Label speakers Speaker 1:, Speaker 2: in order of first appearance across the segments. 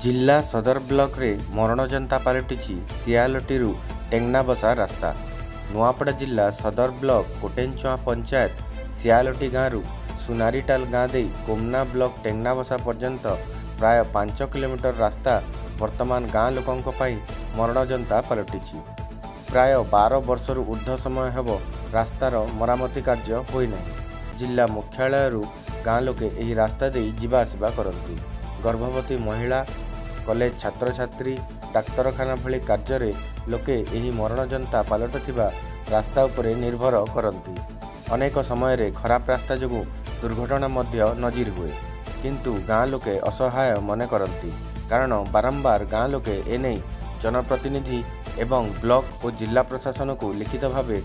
Speaker 1: जिला सदर ब्लॉक रे मरणजंता पलटिछि सियालटीरू टेंगनाबसा रास्ता। नुआपड़ा जिला सदर ब्लॉक कोटेंचुआ पंचायत सियालटी गाँव सुनारीटाल गाँ दे कोमना ब्लॉक टेंगनाबसा पर्यंत प्राय 5 किलोमीटर रास्ता वर्तमान गाँ लोकंक पाई मरणजंता पलटिछि। प्राय 12 वर्षर ऊर्ध्व समय हेब रास्तार मरामती कार्य होइना। जिला मुख्यालय गाँ लोके एही रास्ता दे जिबा आसिबा करती। गर्भवती महिला, कॉलेज छात्र छात्री, डाक्तरखाना भली कार्य लोके एही मरणजंता पलटुथिबा रास्ता उपरे निर्भर करती। अनेक समय रे खराब रास्ता जोगु दुर्घटना मध्य नजीर हुए, किंतु गाँ लोके असहाय मन करती। कारण बारंबार गाँ लोके एने जनप्रतिनिधि एवं ब्लॉक और जिला प्रशासन को लिखित भावे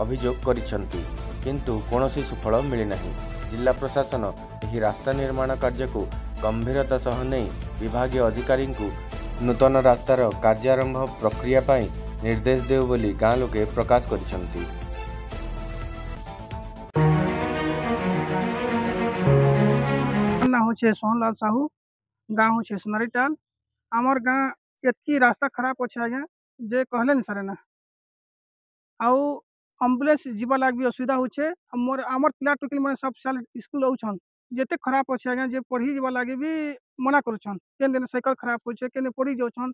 Speaker 1: अभियोग करिसंती, किंतु कौनसी सुफल मिली नहीं। जिला प्रशासन एही रास्ता निर्माण कार्य को गंभीरता सह नहीं विभागीय अधिकारी को नूतन रास्तार कार्यारंभ प्रक्रिया पाई निर्देश देव बोली गाँ लोके प्रकाश करिसंती।
Speaker 2: सोहनलाल साहू गाँ हूँ सुनारीटाल। आमर गाँ एतकी रास्ता खराब अच्छे आज्ञा जे कहले नहीं सारे ना आउ एम्बुलेंस जीवा लाग भी असुविधा होचे। आमर पिला टुकिल मैंने सब साल स्कूल आउछन जेते खराब अच्छे आज्ञा जे पढ़ी जीवा लागे भी मना करुछन। केन दिन साइकिल खराब होचे केन पढ़ी जाउछन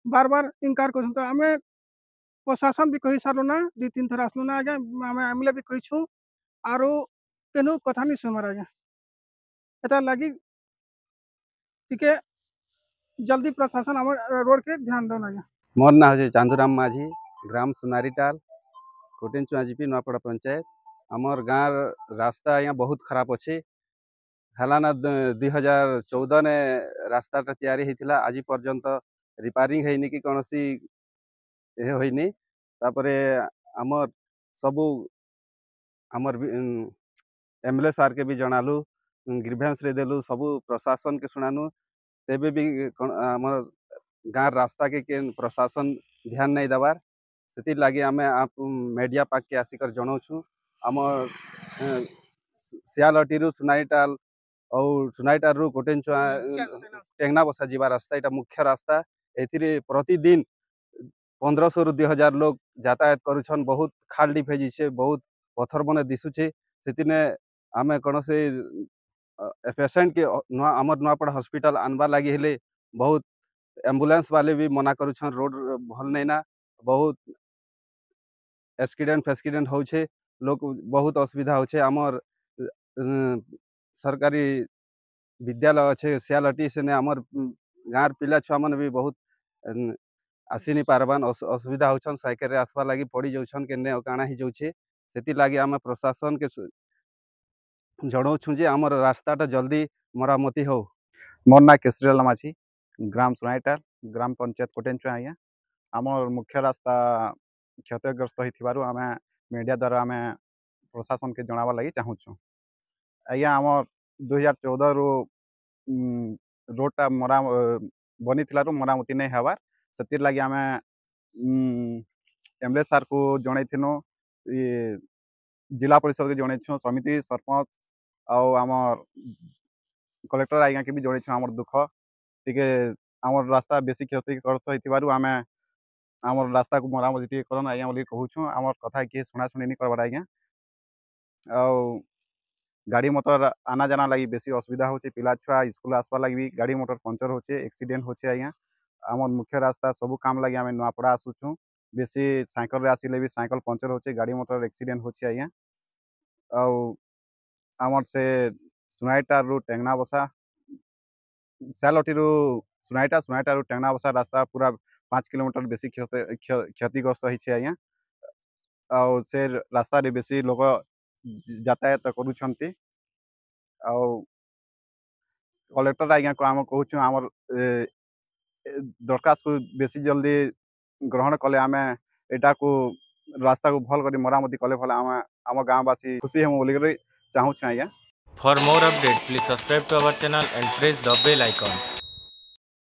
Speaker 2: बार बार इनकार करछन। तो आमे प्रशासन भी कही सारो ना 2-3 थर आसलो ना आज्ञा आमे आमिले भी कहिछु आरो केनु कथा नहीं सुनमर आज्ञा। एता लागी टिके जल्दी प्रशासन आमर रोड के ध्यान दो आज्ञा।
Speaker 3: मोर ना हो चांदूराम माझी, ग्राम सुनारीटाल, कोटेंचुआ जीपी नुआपड़ा पंचायत। आमर गाँव रास्ता यहाँ बहुत खराब अच्छे। हालाना 2014 ने रास्ताटा तैयारी होता आज पर्यंत रिपेयरिंग होनी कि कौन सी होनी। तापरे आमर सबू आमर एमएलए सार के भी जनालु, ग्रीवेंस रे देलु, सबू प्रशासन के शुणानु, तेबे भी आमर गाँव रास्ता के प्रशासन ध्यान नहीं देवार। से लगे आम आप मीडिया पाक के आसिकर जनाऊँ। आम सियालटी सुनारीटाल और सुनारीटाल रु कोटेंचुआ टेंगनाबसा जीवा रास्ता यहाँ मुख्य रास्ता। ए प्रतिदिन 1500 रु 2000 लोग यातायात करुछन। बहुत खाल डिप हो, बहुत पत्थर बने दिशुचे। से आम कौन से पेसेंट के आमर नुआपड़ा हॉस्पिटल आनवा लगी हेले बहुत एम्बुलेंस वाले भी मना करुछन। रोड भल नहीं ना, बहुत एक्सीडेंट होछे, लोग बहुत असुविधा होछे। आमर सरकारी विद्यालय अच्छे सियालटी से आमर गाँव पिला छुआ मन भी बहुत आसी नहीं पारबान, असुविधा होछन। साइकेल आसवा लगी पड़ी जाउछन केने काଣା ही जाउछे। सेति लागी आम प्रशासन के जनाऊँ जे आमर रास्ताटा जल्दी मरामती हो।
Speaker 4: मोर ना केसरीलाल माझी, ग्राम सुनारीटाल, ग्राम पंचायत कोटेंचुआ। आज्ञा आमर मुख्य रास्ता क्षतिग्रस्त हो आम मीडिया द्वारा आम प्रशासन के जनावा लगी चाहूँ। आज्ञा आमर 2014 रु रोडटा बनी मरामती नहीं हबार। से लगी आम एमएलए सार को जनइथिनु, जिला परिषद के जनइछु, समिति सरपंच आमर कलेक्टर आज्ञा के भी जनइछु आमर दुख टिके आमर रास्ता बेसी क्षतिग्रस्त होइथिबारु आम आमर रास्ता को मरामती करन आज्ञा बोली कहूँ। आमर कथा किए शुणाशुणी नहीं करबार आज्ञा। गाड़ी मोटर आना जाना लगी बेसी असुविधा होचे। पिला छुआ स्कूल आसवा लगी भी गाड़ी मोटर पंचर होचे, एक्सीडेंट होचे। आज्ञा आमर मुख्य रास्ता सबू काम लगी आम नुआपड़ा आसुछुँ। बेसी साइकिल रे आसिले भी साइकिल पंचर होचे, गाड़ी मोटर एक्सीडेंट होचे। आज्ञा आमर से सुनारीटाल रु टेंगनाबसा, सियालटी रु सुनारीटाल रु टेंगनाबसा रास्ता पूरा 5 किलोमीटर बेसी क्षतिग्रस्त होइछे। आज्ञा से रास्ता रे बेसी लोग यातायात करुछंती। कलेक्टर आज्ञा को आम कहूँ आमर दरखास्त को बेसी जल्दी ग्रहण कले आम एटा को रास्ता को भल कर मरामती कले भल आम गाँववासी खुशी हम बोलिक चाहूँ। आज्ञा
Speaker 1: For more updates, please subscribe to our channel and press the bell icon.